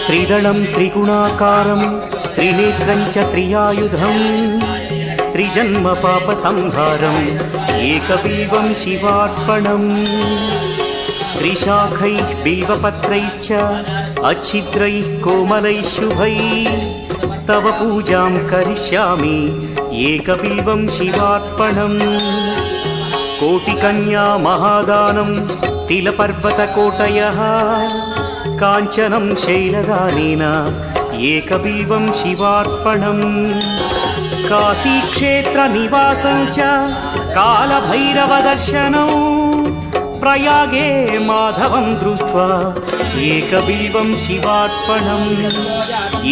त्रिदलं त्रिगुणाकारं त्रिनेत्रं च त्रियायुधं त्रिजन्म पापसंहारम् एकबिल्वं शिवार्पणम् त्रिशाखैः बिल्वपत्रैश्च अच्छिद्रैः कोमलैः शुभैः तव पूजां करिष्यामि एकबिल्वं शिवार्पणम् कोटिकन्या महादानं तिलपर्वतकोटयः काञ्चनं शैलदानेन एकबिल्वं शिवार्पणम् काशीक्षेत्रनिवासं च कालभैरवदर्शनौ प्रयागे माधवं दृष्ट्वा एकबिल्वं शिवार्पणम्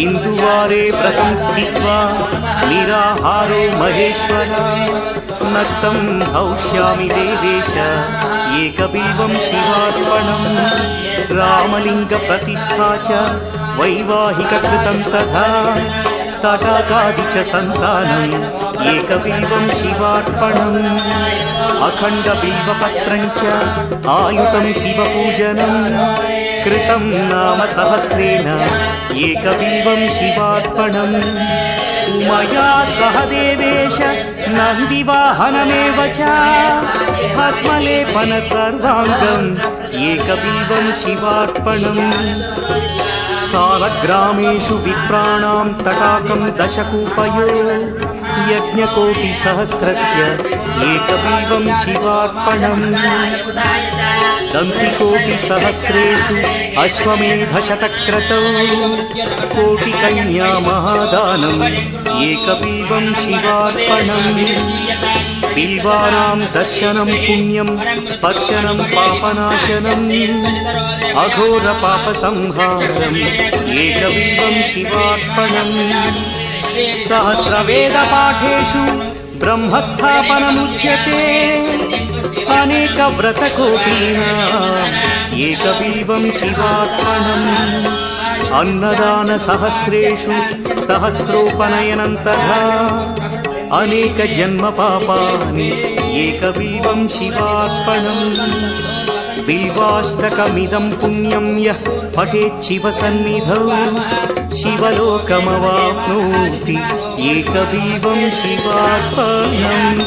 इन्दुवारे व्रतं स्थित्वा निराहारो महेश्वर नक्तं हौष्यामि देवेश एकबिल्वं शिवार्पणम् रामलिङ्गप्रतिष्ठा च वैवाहिककृतं तथा तटाकादि च सन्तानम् एकबिल्वं शिवार्पणम् अखण्डबिल्वपत्रं च आयुतं शिवपूजनं कृतं नाम सहस्रेण एकबिल्वं शिवार्पणम् उमया सह देवेश नन्दिवाहनमेव च भस्मलेपन सर्वाङ्गम् एकबिल्वं शिवार्पणम् सालग्रामेषु विप्राणां तटाकं दशकूपयो यज्ञकोटिसहस्रस्य एकबिल्वं शिवार्पणम् दन्तिकोटिसहस्रेषु अश्वमेधशतक्रतौ कोटिकन्या महादानम् एकबिल्वं शिवार्पणम् बिल्वानां दर्शनं पुण्यं स्पर्शनं पापनाशनम् अघोरपापसंहारम् एकबिल्वं शिवार्पणम् सहस्रवेदपाठेषु ब्रह्मस्थापनमुच्यते अनेकव्रतकोटीनाम् एकबिल्वं शिवार्पणम् अन्नदानसहस्रेषु सहस्रोपनयनं तथा अनेकजन्मपापानि एकबिल्वं शिवार्पणम् बिल्वाष्टकमिदं पुण्यं यः पठेत् शिवसन्निधौ शिवलोकमवाप्नोति एकबिल्वं शिवार्पणम्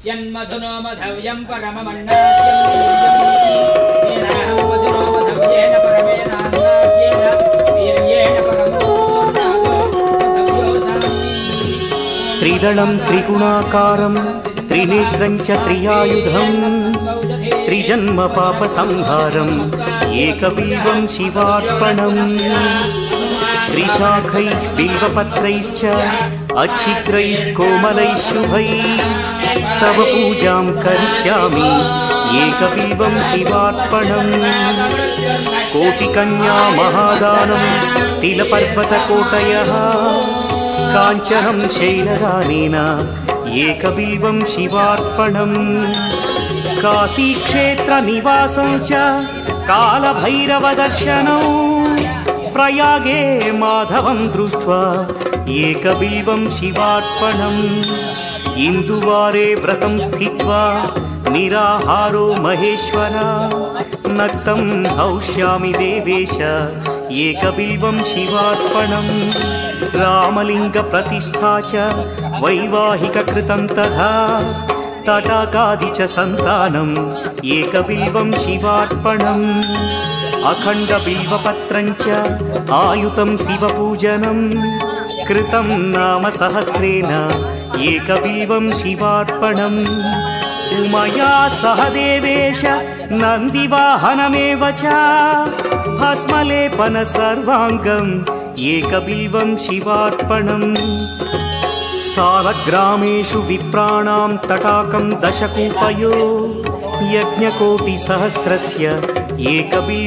यन्मधुनो मधव्यं परममन्नाद्यं मधुनो मधव्येन परमेनान्नाद्येन वीर्येण त्रिदलं त्रिगुणाकारं त्रिनेत्रं च त्रियायुधं त्रिजन्म पापसंहारम् एकबिल्वं शिवार्पणम् त्रिशाखैः बिल्वपत्रैश्च अच्छिद्रैः कोमलैः शुभैः तव पूजां करिष्यामि एकबिल्वं शिवार्पणम् कोटिकन्या महादानं तिलपर्वतकोटयः काञ्चनं शैलदानेन एकबिल्वं शिवार्पणम् काशीक्षेत्रनिवासं च कालभैरवदर्शनौ प्रयागे माधवं दृष्ट्वा एकबिल्वं शिवार्पणम् इन्दुवारे व्रतं स्थित्वा निराहारो महेश्वर नक्तं हौष्यामि देवेश एकबिल्वं शिवार्पणम् रामलिङ्गप्रतिष्ठा च वैवाहिककृतं तथा तटाकादि च सन्तानम् एकबिल्वं शिवार्पणम् अखण्डबिल्वपत्रं च आयुतं शिवपूजनं कृतं नाम सहस्रेण एकबिल्वं शिवार्पणम् उमया सह देवेश नन्दिवाहनमेव च भस्मलेपन सर्वाङ्गम् एकबिल्वं शिवार्पणम् सालग्रामेषु विप्राणां तटाकं दशकूपयो यज्ञकोटिसहस्रस्य एकबिल्वं